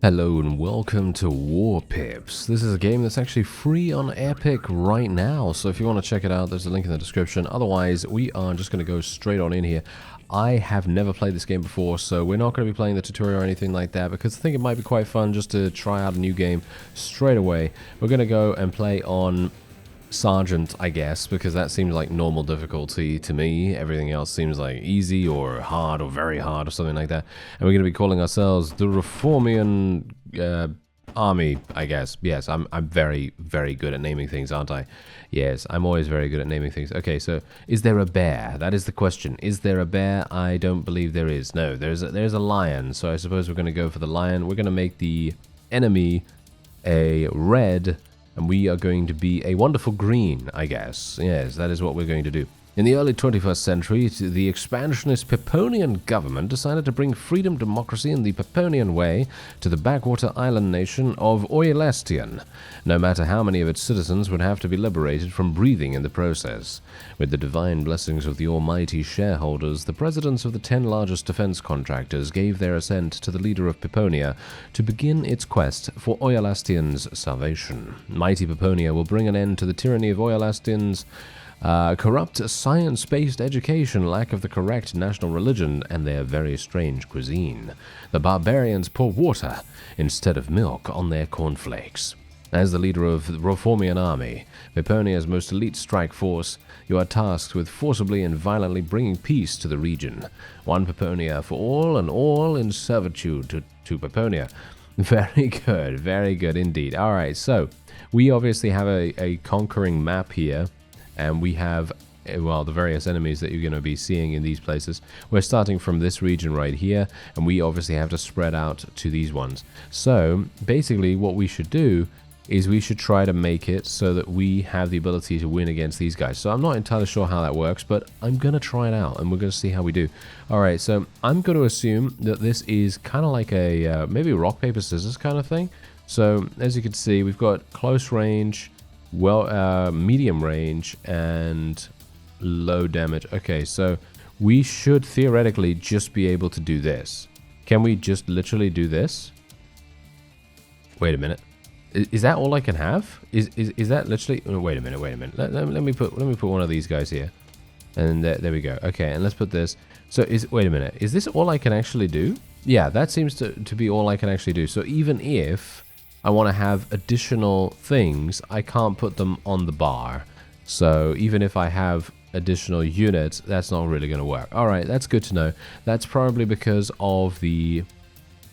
Hello and welcome to Warpips. This is a game that's actually free on Epic right now, so if you want to check it out, there's a link in the description. Otherwise, we are just going to go straight on in here. I have never played this game before, so we're not going to be playing the tutorial or anything like that, because I think it might be quite fun just to try out a new game straight away. We're going to go and play on Sergeant, I guess, because that seems like normal difficulty to me. Everything else seems like easy or hard or very hard or something like that. And we're going to be calling ourselves the Reformian Army, I guess. Yes, I'm very, very good at naming things, aren't I? Yes, I'm always very good at naming things. Okay, so is there a bear? That is the question. Is there a bear? I don't believe there is. No, there's a lion. So I suppose we're going to go for the lion. We're going to make the enemy a red, and we are going to be a wonderful green, I guess. Yes, that is what we're going to do. In the early 21st century, the expansionist Peponian government decided to bring freedom, democracy, and the Peponian way to the backwater island nation of Oilestion, no matter how many of its citizens would have to be liberated from breathing in the process. With the divine blessings of the almighty shareholders, the presidents of the 10 largest defense contractors gave their assent to the leader of Peponia to begin its quest for Oilestion's salvation. Mighty Peponia will bring an end to the tyranny of Oilestion's corrupt science-based education, lack of the correct national religion, and their very strange cuisine. The barbarians pour water instead of milk on their cornflakes. As the leader of the Reformian army, Peponia's most elite strike force, you are tasked with forcibly and violently bringing peace to the region. One Peponia for all, and all in servitude to Peponia. Very good indeed. Alright, so we obviously have a conquering map here. And we have, well, the various enemies that you're going to be seeing in these places. We're starting from this region right here, and we obviously have to spread out to these ones. So, basically, what we should do is we should try to make it so that we have the ability to win against these guys. So I'm not entirely sure how that works, but I'm going to try it out, and we're going to see how we do. Alright, so I'm going to assume that this is kind of like a, maybe rock, paper, scissors kind of thing. So, as you can see, we've got close range, medium range, and low damage. Okay, so we should theoretically just be able to do this. Can we just literally do this? Wait a minute. Is that all I can have? Is that literally? Oh, wait a minute. Let me put one of these guys here, and there we go. Okay, and let's put this. So wait a minute. Is this all I can actually do? Yeah, that seems to be all I can actually do. So even if I want to have additional things, I can't put them on the bar. So even if I have additional units, that's not really going to work. Alright, that's good to know. That's probably because of the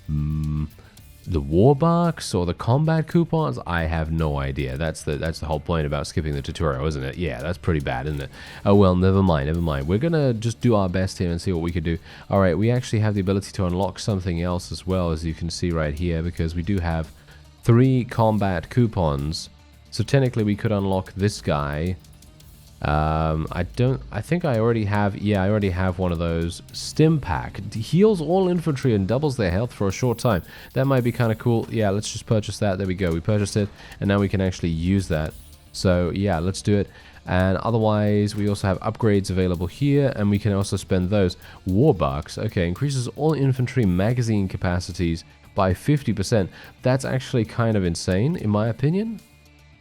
war bucks or the combat coupons. I have no idea. That's the whole point about skipping the tutorial, isn't it? Yeah, that's pretty bad, isn't it? Oh well, never mind. We're gonna just do our best here and see what we can do. Alright, we actually have the ability to unlock something else as well, as you can see right here, because we do have 3 combat coupons. So technically we could unlock this guy. I think I already have, yeah, I already have one of those. Stim pack. Heals all infantry and doubles their health for a short time. That might be kind of cool. Yeah, let's just purchase that. There we go. We purchased it, and now we can actually use that. So yeah, let's do it. And otherwise, we also have upgrades available here, and we can also spend those. War bucks. Okay, increases all infantry magazine capacities by 50%. That's actually kind of insane, in my opinion.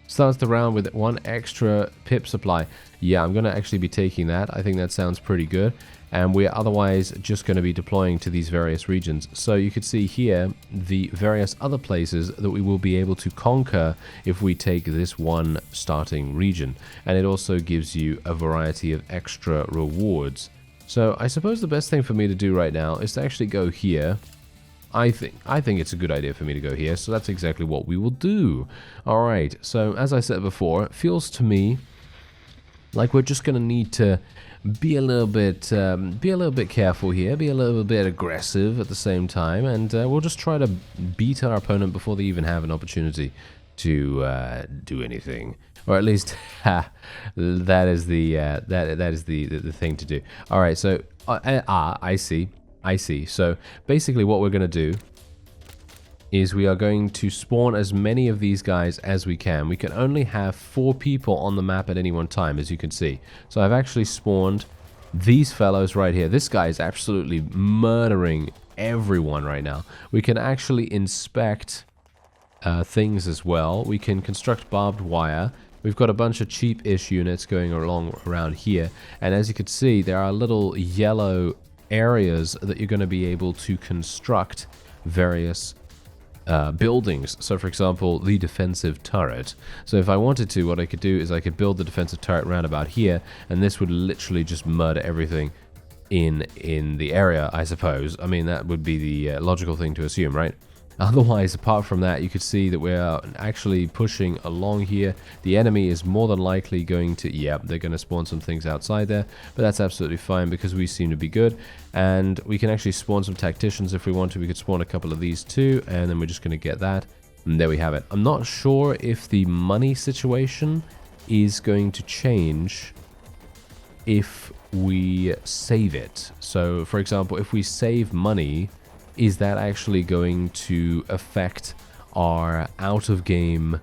Starts the round with 1 extra pip supply. Yeah, I'm going to actually be taking that. I think that sounds pretty good. And we're otherwise just going to be deploying to these various regions. So you could see here the various other places that we will be able to conquer if we take this one starting region. And it also gives you a variety of extra rewards. So I suppose the best thing for me to do right now is to actually go here. I think it's a good idea for me to go here, so that's exactly what we will do. Alright, so as I said before, it feels to me like we're just going to need to be a little bit careful here, be a little bit aggressive at the same time, and we'll just try to beat our opponent before they even have an opportunity to do anything. Or at least that is the thing to do. Alright, so I see. So basically what we're going to do is we are going to spawn as many of these guys as we can. We can only have 4 people on the map at any one time, as you can see. So I've actually spawned these fellows right here. This guy is absolutely murdering everyone right now. We can actually inspect things as well. We can construct barbed wire. We've got a bunch of cheap-ish units going along around here. And as you can see, there are little yellow areas that you're going to be able to construct various buildings. So for example, the defensive turret. So if I wanted to, what I could do is I could build the defensive turret round about here, and this would literally just murder everything in the area, I suppose. I mean, that would be the logical thing to assume, right? Otherwise, apart from that, you could see that we're actually pushing along here. The enemy is more than likely going to, yeah, they're going to spawn some things outside there, but that's absolutely fine because we seem to be good. And we can actually spawn some tacticians if we want to. We could spawn a couple of these too, and then we're just going to get that. And there we have it. I'm not sure if the money situation is going to change if we save it. So, for example, if we save money, is that actually going to affect our out-of-game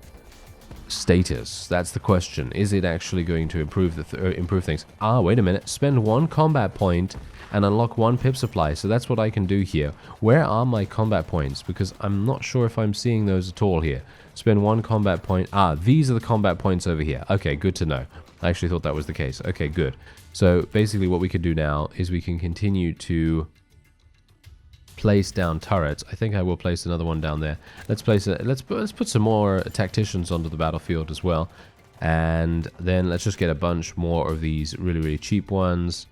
status? That's the question. Is it actually going to improve improve things? Ah, wait a minute. Spend 1 combat point and unlock 1 pip supply. So that's what I can do here. Where are my combat points? Because I'm not sure if I'm seeing those at all here. Spend 1 combat point. Ah, these are the combat points over here. Okay, good to know. I actually thought that was the case. Okay, good. So basically what we can do now is we can continue to place down turrets. I think I will place another one down there. Let's place it. Let's put some more tacticians onto the battlefield as well, and then let's just get a bunch more of these really cheap ones.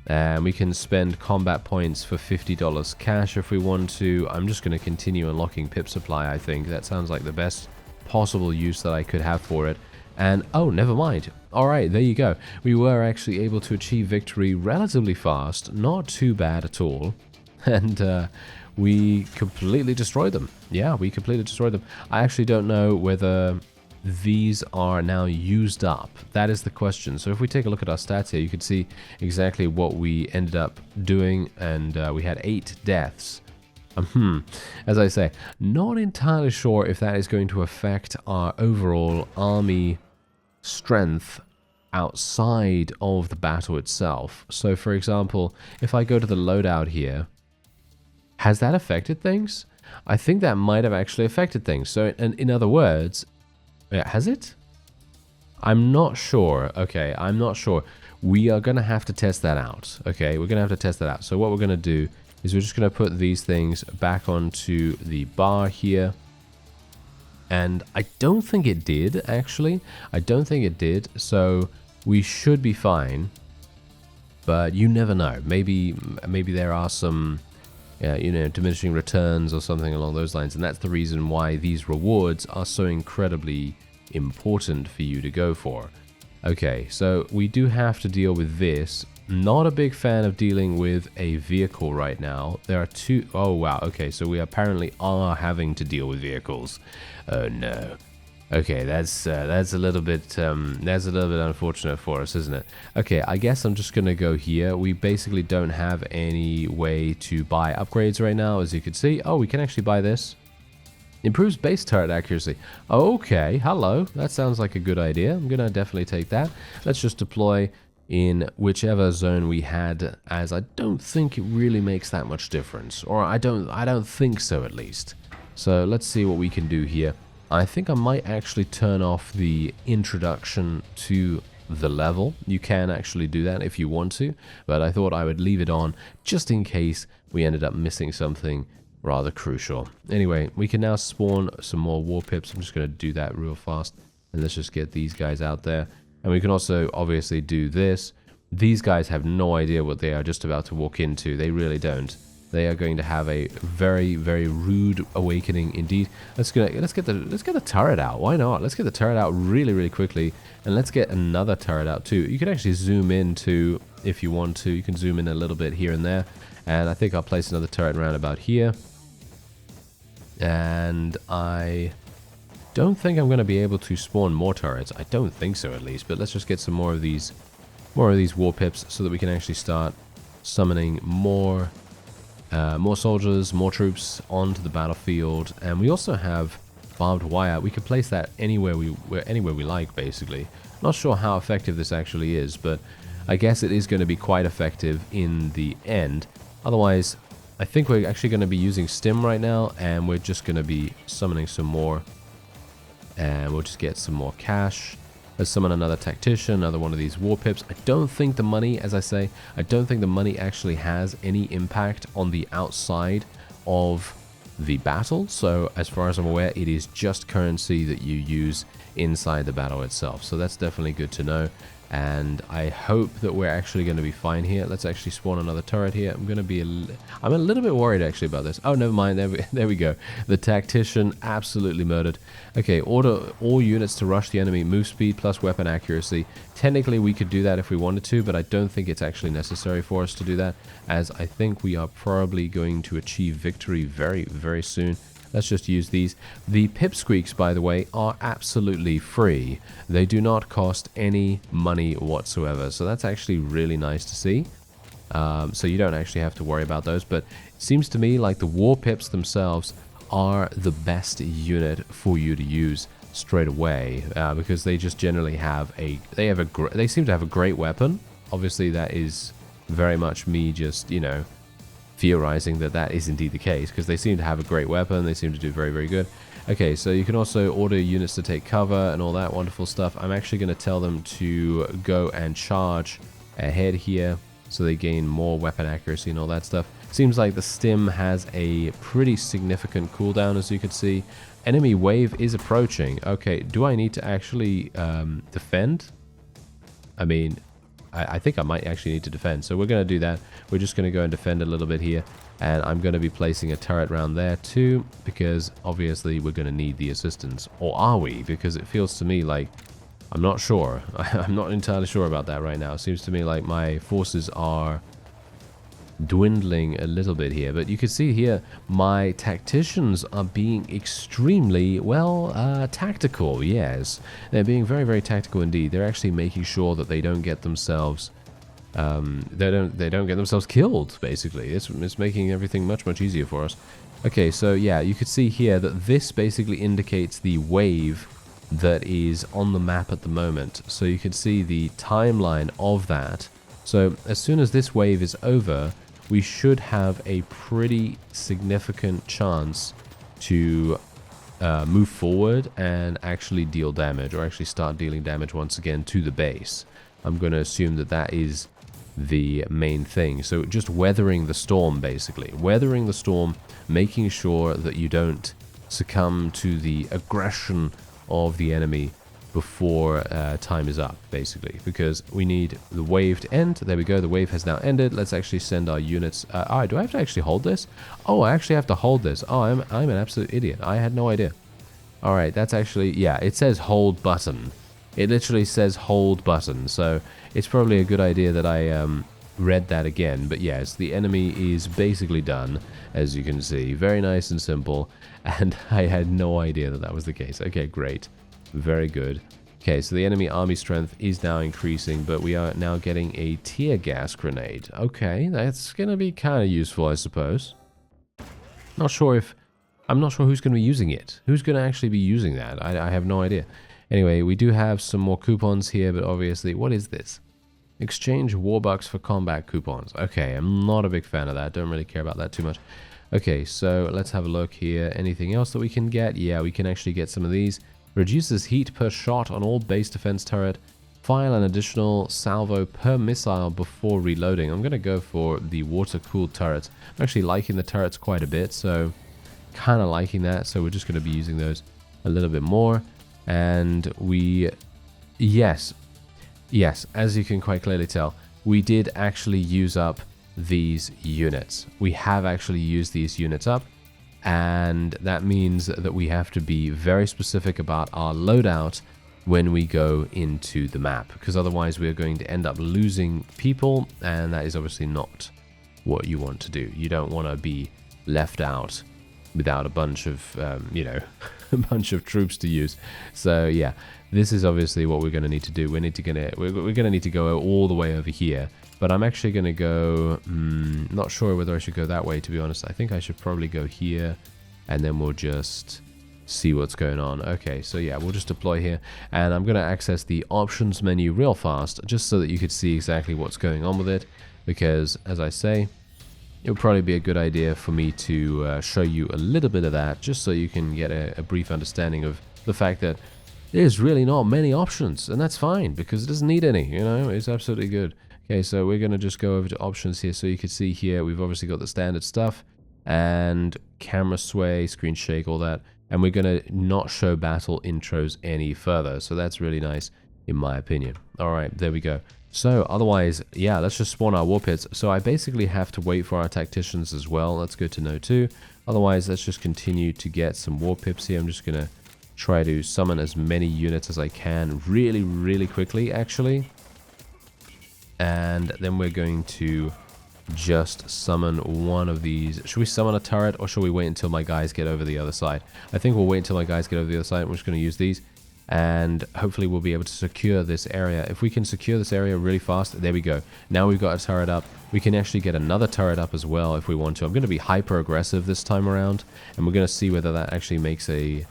And we can spend combat points for $50 cash if we want to. I'm just going to continue unlocking pip supply. I think that sounds like the best possible use that I could have for it. And oh, never mind. All right, there you go. We were actually able to achieve victory relatively fast. Not too bad at all. And we completely destroyed them. Yeah, we completely destroyed them. I actually don't know whether these are now used up. That is the question. So if we take a look at our stats here, you can see exactly what we ended up doing. And we had 8 deaths. As I say, not entirely sure if that is going to affect our overall army strength outside of the battle itself. So for example, if I go to the loadout here, has that affected things? I think that might have actually affected things. So in other words, has it? I'm not sure. Okay, I'm not sure. We are going to have to test that out. Okay, we're going to have to test that out. So what we're going to do is we're just going to put these things back onto the bar here. And I don't think it did, actually. I don't think it did. So we should be fine. But you never know. Maybe there are some, you know, diminishing returns or something along those lines. And that's the reason why these rewards are so incredibly important for you to go for. Okay, so we do have to deal with this. Not a big fan of dealing with a vehicle right now. There are 2. Oh wow. Okay, so we apparently are having to deal with vehicles. Oh no. Okay, that's a little bit unfortunate for us, isn't it? Okay, I guess I'm just gonna go here. We basically don't have any way to buy upgrades right now, as you can see. Oh, we can actually buy this. Improves base turret accuracy. Okay, hello. That sounds like a good idea. I'm gonna definitely take that. Let's just deploy in whichever zone we had, as I don't think it really makes that much difference, or I don't think so, at least. So let's see what we can do here. I think I might actually turn off the introduction to the level. You can actually do that if you want to, but I thought I would leave it on just in case we ended up missing something rather crucial. Anyway, we can now spawn some more Warpips. I'm just going to do that real fast, and let's just get these guys out there. And we can also obviously do this. These guys have no idea what they are just about to walk into. They really don't. They are going to have a very rude awakening indeed. Let's get the turret out. Why not? Let's get the turret out really quickly, and let's get another turret out too. You can actually zoom in too if you want to. You can zoom in a little bit here and there, and I think I'll place another turret around about here. And I don't think I'm going to be able to spawn more turrets. I don't think so, at least. But let's just get some more of these Warpips so that we can actually start summoning more soldiers, more troops onto the battlefield. And we also have barbed wire. We can place that anywhere we like, basically. Not sure how effective this actually is, but I guess it is going to be quite effective in the end. Otherwise, I think we're actually going to be using stim right now, and we're just going to be summoning some more, and we'll just get some more cash. Let's summon another tactician, another one of these Warpips. I don't think the money, as I say, I don't think the money actually has any impact on the outside of the battle. So as far as I'm aware, it is just currency that you use inside the battle itself. So that's definitely good to know. And I hope that we're actually going to be fine here. Let's actually spawn another turret here. I'm a little bit worried actually about this. Oh, never mind. There we go. The tactician absolutely murdered. Okay, order all units to rush the enemy. Move speed plus weapon accuracy. Technically, we could do that if we wanted to, but I don't think it's actually necessary for us to do that, as I think we are probably going to achieve victory very, very soon. Let's just use these. The pipsqueaks, by the way, are absolutely free. They do not cost any money whatsoever. So that's actually really nice to see. So you don't actually have to worry about those. But it seems to me like the Warpips themselves are the best unit for you to use straight away. Because they just generally have they seem to have a great weapon. Obviously, that is very much me just, you know, theorizing that is indeed the case, because they seem to have a great weapon. They seem to do very, very good. Okay, so you can also order units to take cover and all that wonderful stuff. I'm actually going to tell them to go and charge ahead here, so they gain more weapon accuracy and all that stuff. Seems like the stim has a pretty significant cooldown, as you can see. Enemy wave is approaching. Okay, do I need to actually defend? I mean, I think I might actually need to defend. So we're going to do that. We're just going to go and defend a little bit here. And I'm going to be placing a turret around there too, because obviously we're going to need the assistance. Or are we? Because it feels to me like, I'm not sure. I'm not entirely sure about that right now. It seems to me like my forces are dwindling a little bit here, but you can see here my tacticians are being extremely well tactical. Yes, they're being very, very tactical indeed. They're actually making sure that they don't get themselves they don't get themselves killed. Basically, it's making everything much, much easier for us. Okay, so yeah, you can see here that this basically indicates the wave that is on the map at the moment. So you can see the timeline of that. So as soon as this wave is over, we should have a pretty significant chance to move forward and actually deal damage, or actually start dealing damage once again to the base. I'm going to assume that is the main thing. So just weathering the storm, basically. Weathering the storm, making sure that you don't succumb to the aggression of the enemy before time is up, basically, because we need the wave to end. There we go, the wave has now ended. Let's actually send our units. Alright, do I have to actually hold this? Oh, I actually have to hold this. Oh, I'm an absolute idiot. I had no idea. Alright, that's actually, yeah, it says hold button. It literally says hold button, so it's probably a good idea that I read that again. But yes, the enemy is basically done, as you can see. Very nice and simple, and I had no idea that was the case. Okay, great. Very good. Okay, so the enemy army strength is now increasing, but we are now getting a tear gas grenade. Okay, that's going to be kind of useful, I suppose. I'm not sure who's going to be using it. Who's going to actually be using that? I have no idea. Anyway, we do have some more coupons here, but obviously, what is this? Exchange Warbucks for combat coupons. Okay, I'm not a big fan of that. Don't really care about that too much. Okay, so let's have a look here. Anything else that we can get? Yeah, we can actually get some of these. Reduces heat per shot on all base defense turret. Fire an additional salvo per missile before reloading. I'm going to go for the water-cooled turrets. I'm actually liking the turrets quite a bit, so kind of liking that. So we're just going to be using those a little bit more. And yes, as you can quite clearly tell, we did actually use up these units. We have actually used these units up. And that means that we have to be very specific about our loadout when we go into the map, because otherwise we're going to end up losing people, and that is obviously not what you want to do. You don't want to be left out without a bunch of, a bunch of troops to use. So yeah, this is obviously what we're going to need to do. We're going to need to go all the way over here. But I'm actually going to go, not sure whether I should go that way, to be honest. I think I should probably go here, and then we'll just see what's going on. Okay, so yeah, we'll just deploy here. And I'm going to access the options menu real fast, just so that you could see exactly what's going on with it. Because, as I say, it would probably be a good idea for me to show you a little bit of that, just so you can get a brief understanding of the fact that there's really not many options, and that's fine, because it doesn't need any, you know, it's absolutely good. Okay, so we're going to just go over to options here, so you can see here, we've obviously got the standard stuff, and camera sway, screen shake, all that, and we're going to not show battle intros any further, so that's really nice, in my opinion. Alright, there we go. So, otherwise, yeah, let's just spawn our Warpips. So I basically have to wait for our tacticians as well. That's good to know too. Otherwise, let's just continue to get some Warpips here. I'm just going to try to summon as many units as I can really, really quickly, actually. And then we're going to just summon one of these. Should we summon a turret, or should we wait until my guys get over the other side? I think we'll wait until my guys get over the other side. I'm just going to use these. And hopefully we'll be able to secure this area. If we can secure this area really fast, there we go. Now we've got a turret up. We can actually get another turret up as well if we want to. I'm going to be hyper aggressive this time around, and we're going to see whether that actually makes a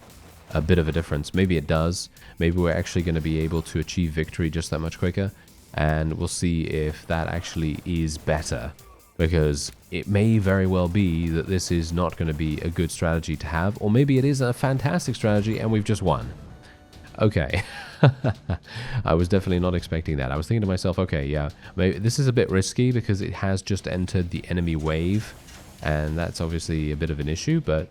bit of a difference. Maybe it does. Maybe we're actually going to be able to achieve victory just that much quicker, and we'll see if that actually is better, because it may very well be that this is not going to be a good strategy to have, or maybe it is a fantastic strategy and we've just won. Okay, I was definitely not expecting that. I was thinking to myself, okay, yeah, maybe this is a bit risky because it has just entered the enemy wave, and that's obviously a bit of an issue, but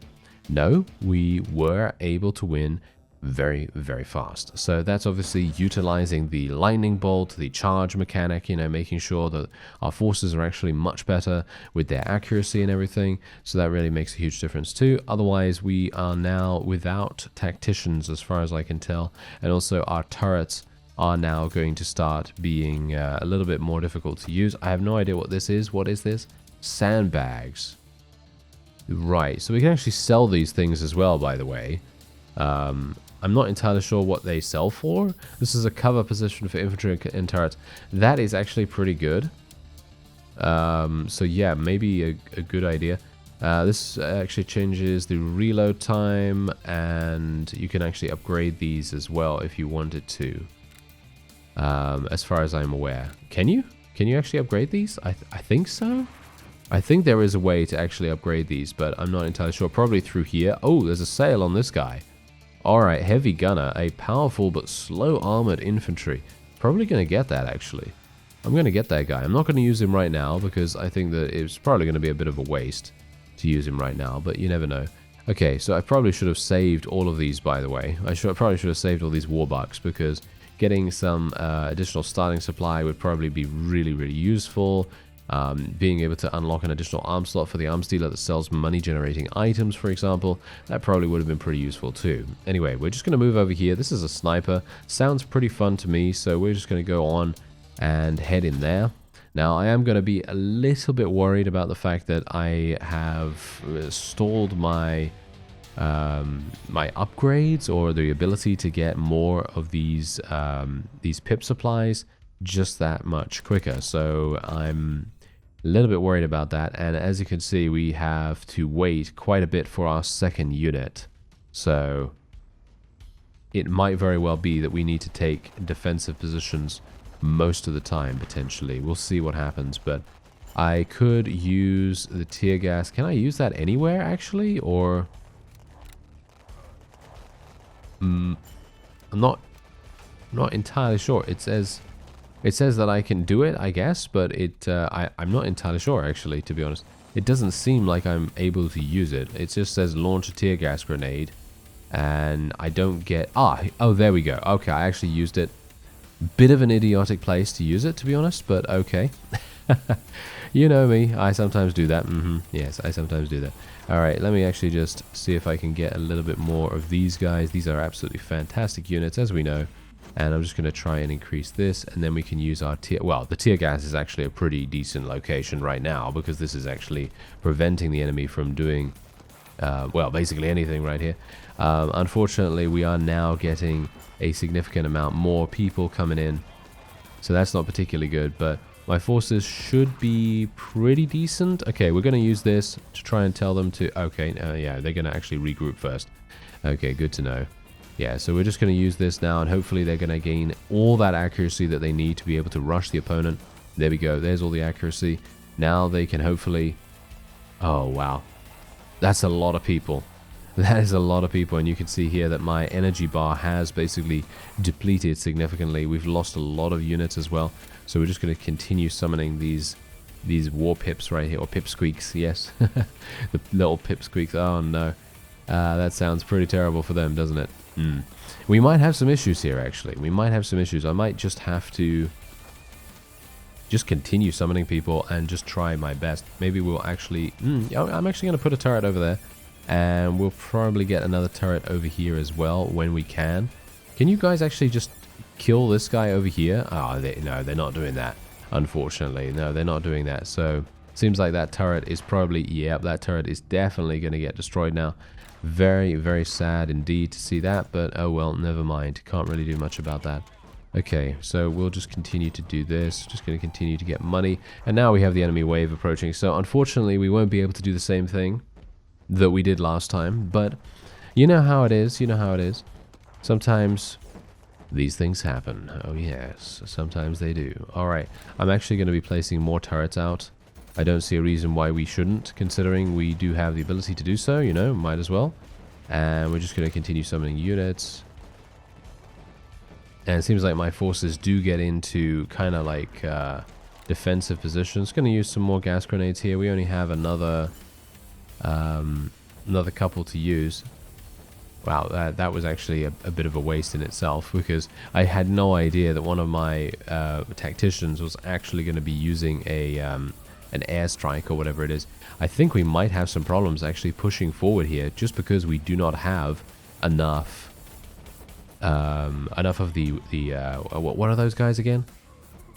no, we were able to win very, very fast. So that's obviously utilizing the lightning bolt, the charge mechanic, you know, making sure that our forces are actually much better with their accuracy and everything. So that really makes a huge difference too. Otherwise, we are now without tacticians as far as I can tell. And also our turrets are now going to start being a little bit more difficult to use. I have no idea what this is. What is this? Sandbags. Right, so we can actually sell these things as well, by the way. I'm not entirely sure what they sell for. This is a cover position for infantry and turrets. That is actually pretty good. So yeah, maybe a good idea. This actually changes the reload time, and you can actually upgrade these as well if you wanted to. As far as I'm aware. Can you? Can you actually upgrade these? I think so. I think there is a way to actually upgrade these, but I'm not entirely sure. Probably through here. Oh, there's a sale on this guy. Alright, heavy gunner, a powerful but slow armored infantry. Probably going to get that, actually. I'm going to get that guy. I'm not going to use him right now because I think that it's probably going to be a bit of a waste to use him right now, but you never know. Okay, so I probably should have saved all of these, by the way. I probably should have saved all these warbucks, because getting some additional starting supply would probably be really, really useful. Being able to unlock an additional arm slot for the arms dealer that sells money-generating items, for example, that probably would have been pretty useful too. Anyway, we're just going to move over here. This is a sniper. Sounds pretty fun to me, so we're just going to go on and head in there. Now, I am going to be a little bit worried about the fact that I have stalled my my upgrades, or the ability to get more of these pip supplies just that much quicker. So I'm a little bit worried about that, and as you can see, we have to wait quite a bit for our second unit. So it might very well be that we need to take defensive positions most of the time, potentially. We'll see what happens, but I could use the tear gas. Can I use that anywhere, actually? Or I'm not entirely sure. It says that I can do it, I guess, but I'm not entirely sure, actually, to be honest. It doesn't seem like I'm able to use it. It just says launch a tear gas grenade, and I don't get... oh, there we go. Okay, I actually used it. Bit of an idiotic place to use it, to be honest, but okay. You know me, I sometimes do that. Yes, I sometimes do that. Alright, let me actually just see if I can get a little bit more of these guys. These are absolutely fantastic units, as we know. And I'm just going to try and increase this, and then we can use our tear... Well, the tear gas is actually a pretty decent location right now, because this is actually preventing the enemy from doing, well, basically anything right here. Unfortunately, we are now getting a significant amount more people coming in, so that's not particularly good, but my forces should be pretty decent. Okay, we're going to use this to try and tell them to... Okay, yeah, they're going to actually regroup first. Okay, good to know. Yeah, so we're just going to use this now, and hopefully they're going to gain all that accuracy that they need to be able to rush the opponent. There we go. There's all the accuracy. Now they can hopefully Oh, wow. That's a lot of people. That is a lot of people, and you can see here that my energy bar has basically depleted significantly. We've lost a lot of units as well, so we're just going to continue summoning these Warpips right here, or pipsqueaks, yes. The little pipsqueaks. Oh no, that sounds pretty terrible for them, doesn't it? We might have some issues here, actually. We might have some issues. I might just have to just continue summoning people and just try my best. Maybe we'll actually... I'm actually going to put a turret over there. And we'll probably get another turret over here as well when we can. Can you guys actually just kill this guy over here? Oh, no, they're not doing that. Unfortunately, no, they're not doing that. So, seems like that turret is probably... Yep, that turret is definitely going to get destroyed now. Very, very sad indeed to see that. But, oh well, never mind. Can't really do much about that. Okay, so we'll just continue to do this. Just going to continue to get money. And now we have the enemy wave approaching. So, unfortunately, we won't be able to do the same thing that we did last time, but you know how it is, sometimes these things happen. Oh yes, sometimes they do. Alright, I'm actually going to be placing more turrets out. I don't see a reason why we shouldn't, considering we do have the ability to do so, might as well. And we're just going to continue summoning units. And it seems like my forces do get into kind of like defensive positions. Going to use some more gas grenades here. We only have another couple to use. Wow, that was actually a bit of a waste in itself, because I had no idea that one of my tacticians was actually going to be using an airstrike or whatever it is. I think we might have some problems actually pushing forward here, just because we do not have enough of the what are those guys again?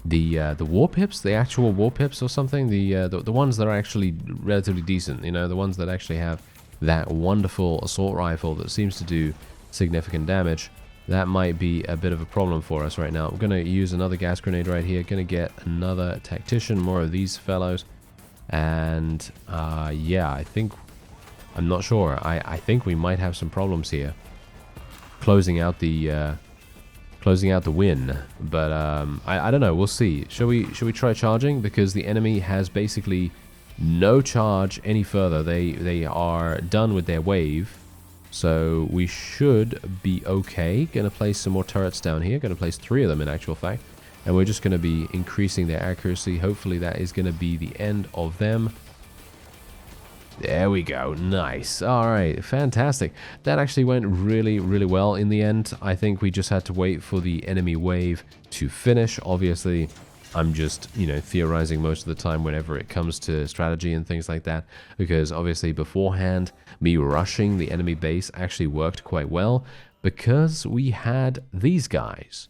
The Warpips, the actual Warpips or something, the ones that are actually relatively decent, the ones that actually have that wonderful assault rifle that seems to do significant damage. That might be a bit of a problem for us right now. I'm going to use another gas grenade right here. Going to get another tactician, more of these fellows. And yeah, I'm not sure. I think we might have some problems here closing out the win, but I don't know. We'll see. Shall we try charging, because the enemy has basically no charge any further. They are done with their wave, so we should be okay. Gonna place some more turrets down here. Gonna place 3 of them in actual fact, and we're just gonna be increasing their accuracy. Hopefully that is gonna be the end of them. There we go. Nice. All right. Fantastic. That actually went really, really well in the end. I think we just had to wait for the enemy wave to finish. Obviously, I'm just, theorizing most of the time whenever it comes to strategy and things like that, because obviously beforehand, me rushing the enemy base actually worked quite well, because we had these guys.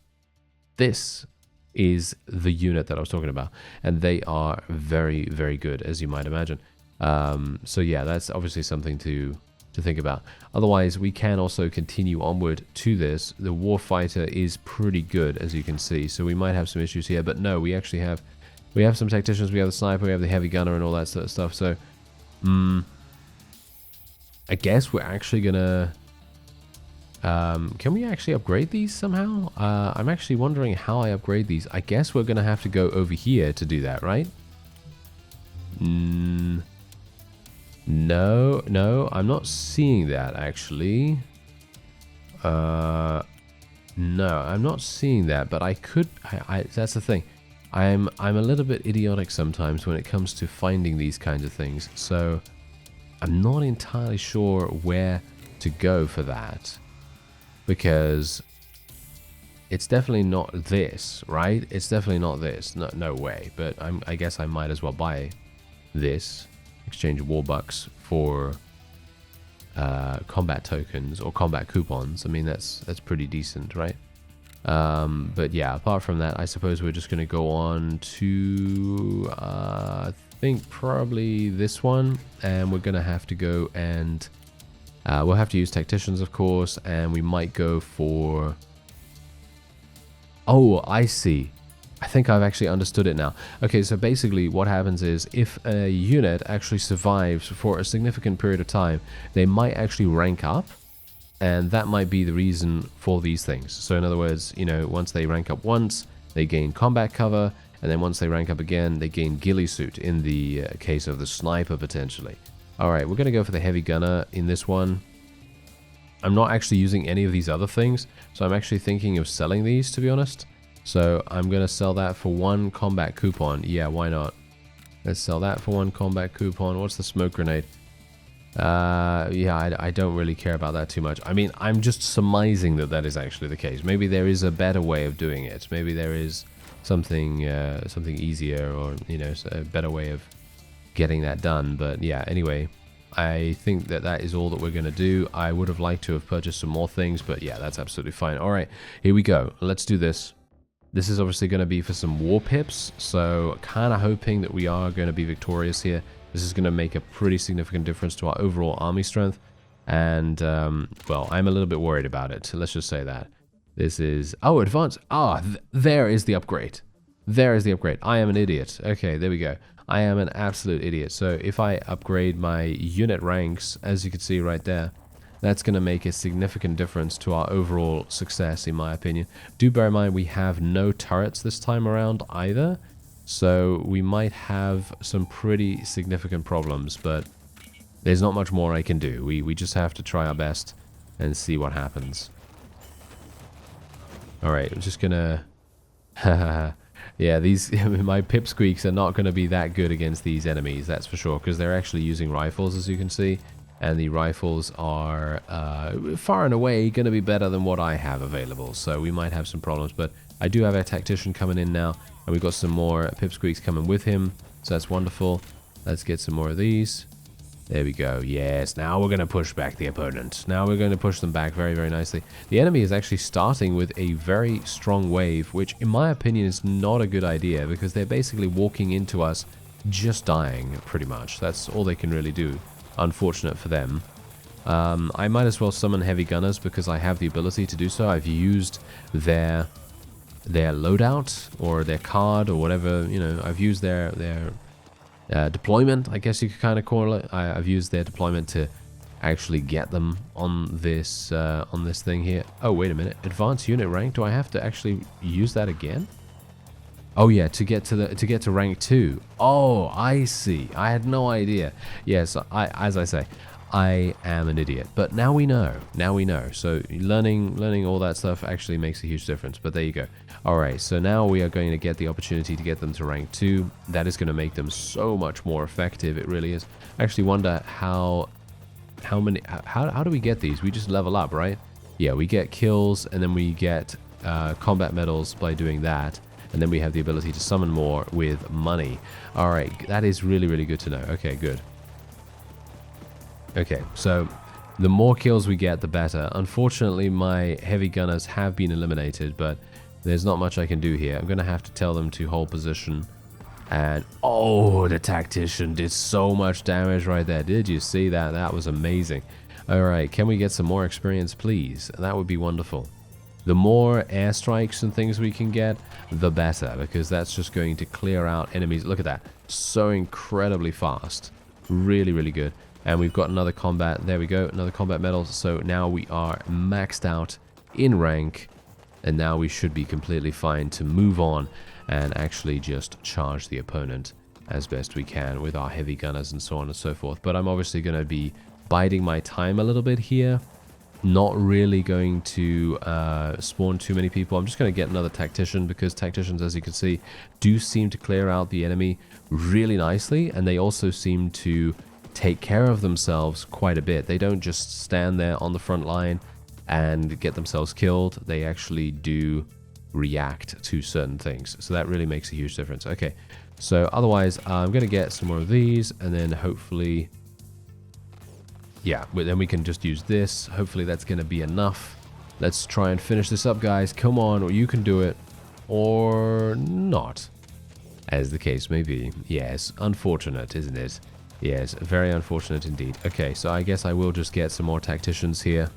This is the unit that I was talking about, and they are very, very good, as you might imagine. So yeah, that's obviously something to think about. Otherwise, we can also continue onward to this. The warfighter is pretty good, as you can see, so we might have some issues here, but no, we actually have some tacticians, we have the sniper, we have the heavy gunner and all that sort of stuff. So I guess we're actually gonna can we actually upgrade these somehow? I'm actually wondering how I upgrade these. I guess we're gonna have to go over here to do that, right? No, I'm not seeing that actually. No, I'm not seeing that, but I could. That's the thing. I'm a little bit idiotic sometimes when it comes to finding these kinds of things. So I'm not entirely sure where to go for that, because it's definitely not this, right? It's definitely not this. No way. But I guess I might as well buy this. Exchange warbucks for combat tokens or combat coupons. I mean, that's pretty decent, right? But yeah, apart from that, I suppose we're just going to go on to I think probably this one, and we're going to have to go and we'll have to use tacticians, of course, and we might go for... Oh, I see. I think I've actually understood it now. Okay, so basically what happens is, if a unit actually survives for a significant period of time, they might actually rank up, and that might be the reason for these things. So in other words, once they rank up once, they gain combat cover, And then once they rank up again, they gain ghillie suit in the case of the sniper, potentially. Alright, we're going to go for the heavy gunner in this one. I'm not actually using any of these other things, so I'm actually thinking of selling these, to be honest. So I'm going to sell that for 1 combat coupon. Yeah, why not? Let's sell that for 1 combat coupon. What's the smoke grenade? Yeah, I don't really care about that too much. I mean, I'm just surmising that that is actually the case. Maybe there is a better way of doing it. Maybe there is something something easier, or, you know, a better way of getting that done. But yeah, anyway, I think that that is all that we're going to do. I would have liked to have purchased some more things, but yeah, that's absolutely fine. All right, here we go. Let's do this. This is obviously going to be for some Warpips, so kind of hoping that we are going to be victorious here. This is going to make a pretty significant difference to our overall army strength, and, well, I'm a little bit worried about it. Let's just say that. This is... Oh, advanced. Ah, there is the upgrade. There is the upgrade. I am an idiot. Okay, there we go. I am an absolute idiot. So if I upgrade my unit ranks, as you can see right there, that's going to make a significant difference to our overall success, in my opinion. Do bear in mind we have no turrets this time around either, so we might have some pretty significant problems, but there's not much more I can do. We just have to try our best and see what happens. Alright, I'm just gonna... Yeah, these my pipsqueaks are not going to be that good against these enemies, that's for sure, because they're actually using rifles, as you can see, and the rifles are far and away going to be better than what I have available, so we might have some problems. But I do have a tactician coming in now, and we've got some more pipsqueaks coming with him, so that's wonderful. Let's get some more of these. There we go. Yes, now we're going to push back the opponent. Now we're going to push them back very, very nicely. The enemy is actually starting with a very strong wave, which in my opinion is not a good idea, because they're basically walking into us just dying, pretty much. That's all they can really do. Unfortunate for them. I might as well summon heavy gunners because I have the ability to do so. I've used their loadout or their card or whatever, you know, I've used their deployment, I guess you could kind of call it. I've used their deployment to actually get them on this thing here. Oh, wait a minute. Advanced unit rank. Do I have to actually use that again? Oh yeah, to get to rank 2. Oh, I see. I had no idea. Yes, as I say, I am an idiot. But now we know. Now we know. So learning all that stuff actually makes a huge difference. But there you go. Alright, so now we are going to get the opportunity to get them to rank 2. That is going to make them so much more effective. It really is. I actually wonder how do we get these? We just level up, right? Yeah, we get kills and then we get combat medals by doing that. And then we have the ability to summon more with money. Alright, that is really, really good to know. Okay, good. Okay, so the more kills we get, the better. Unfortunately, my heavy gunners have been eliminated, but there's not much I can do here. I'm going to have to tell them to hold position. And, oh, the tactician did so much damage right there. Did you see that? That was amazing. Alright, can we get some more experience, please? That would be wonderful. The more airstrikes and things we can get, the better, because that's just going to clear out enemies. Look at that. So incredibly fast. Really, really good. And we've got another combat. There we go. Another combat medal. So now we are maxed out in rank. And now we should be completely fine to move on and actually just charge the opponent as best we can with our heavy gunners and so on and so forth. But I'm obviously going to be biding my time a little bit here. Not really going to spawn too many people. I'm just going to get another tactician, because tacticians, as you can see, do seem to clear out the enemy really nicely, and they also seem to take care of themselves quite a bit. They don't just stand there on the front line and get themselves killed. They actually do react to certain things, so that really makes a huge difference. Okay, so otherwise I'm going to get some more of these, and then hopefully... yeah, then we can just use this. Hopefully that's going to be enough. Let's try and finish this up, guys. Come on, or you can do it. Or not, as the case may be. Yes, unfortunate, isn't it? Yes, very unfortunate indeed. Okay, so I guess I will just get some more tacticians here.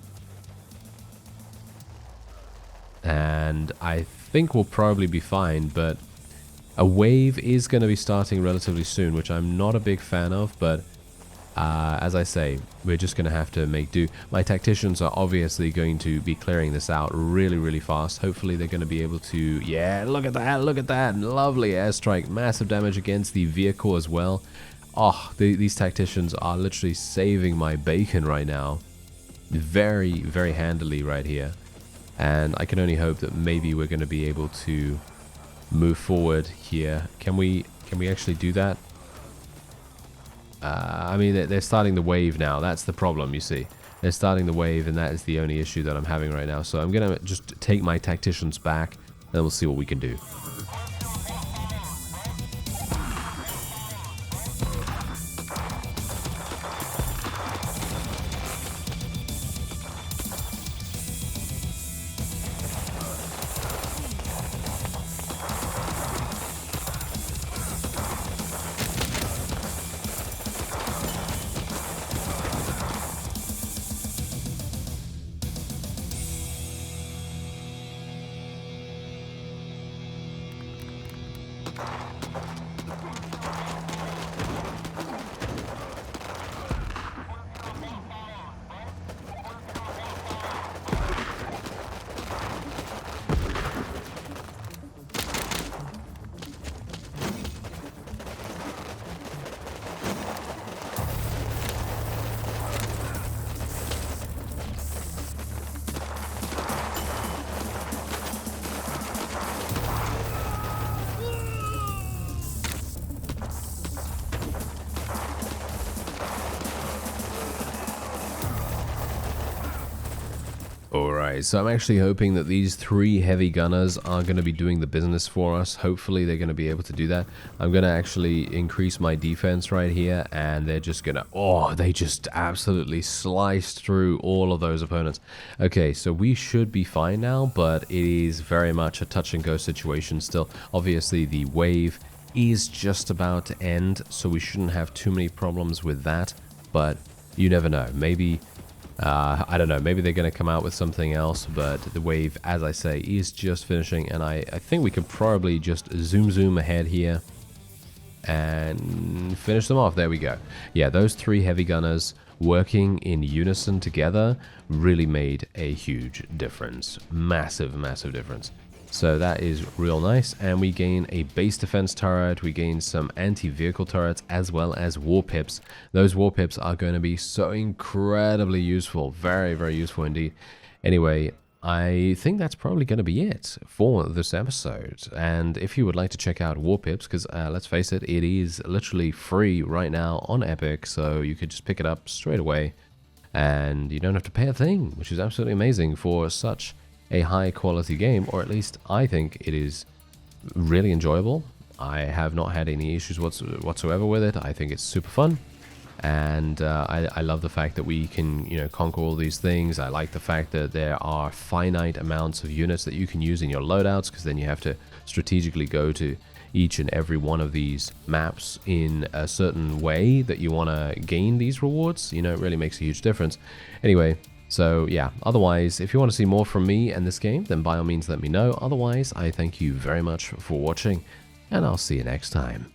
And I think we'll probably be fine, but a wave is going to be starting relatively soon, which I'm not a big fan of, but... As I say, we're just going to have to make do. My tacticians are obviously going to be clearing this out really, really fast. Hopefully they're going to be able to... Yeah, look at that, look at that. Lovely airstrike. Massive damage against the vehicle as well. Oh, these tacticians are literally saving my bacon right now. Very, very handily right here. And I can only hope that maybe we're going to be able to move forward here. Can we actually do that? I mean, they're starting the wave now. That's the problem, you see. They're starting the wave, and that is the only issue that I'm having right now. So I'm going to just take my tacticians back, and then we'll see what we can do. Alright, so I'm actually hoping that these 3 heavy gunners are going to be doing the business for us. Hopefully they're going to be able to do that. I'm going to actually increase my defense right here, and they're just going to... Oh, they just absolutely sliced through all of those opponents. Okay, so we should be fine now, but it is very much a touch-and-go situation still. Obviously, the wave is just about to end, so we shouldn't have too many problems with that, but you never know. Maybe... I don't know, maybe they're going to come out with something else, but the wave, as I say, is just finishing, and I think we could probably just zoom ahead here and finish them off. There we go. Yeah, those 3 heavy gunners working in unison together really made a huge difference. Massive, massive difference. So that is real nice, and we gain a base defense turret, we gain some anti-vehicle turrets, as well as Warpips. Those Warpips are going to be so incredibly useful, very, very useful indeed. Anyway, I think that's probably going to be it for this episode. And if you would like to check out Warpips, because let's face it, it is literally free right now on Epic, so you could just pick it up straight away, and you don't have to pay a thing, which is absolutely amazing for such a high quality game, or at least I think it is really enjoyable. I have not had any issues whatsoever with it. I think it's super fun, and I love the fact that we can, you know, conquer all these things. I like the fact that there are finite amounts of units that you can use in your loadouts, because then you have to strategically go to each and every one of these maps in a certain way that you want to gain these rewards. You know, it really makes a huge difference. Anyway, so yeah, otherwise, if you want to see more from me and this game, then by all means let me know. Otherwise, I thank you very much for watching, and I'll see you next time.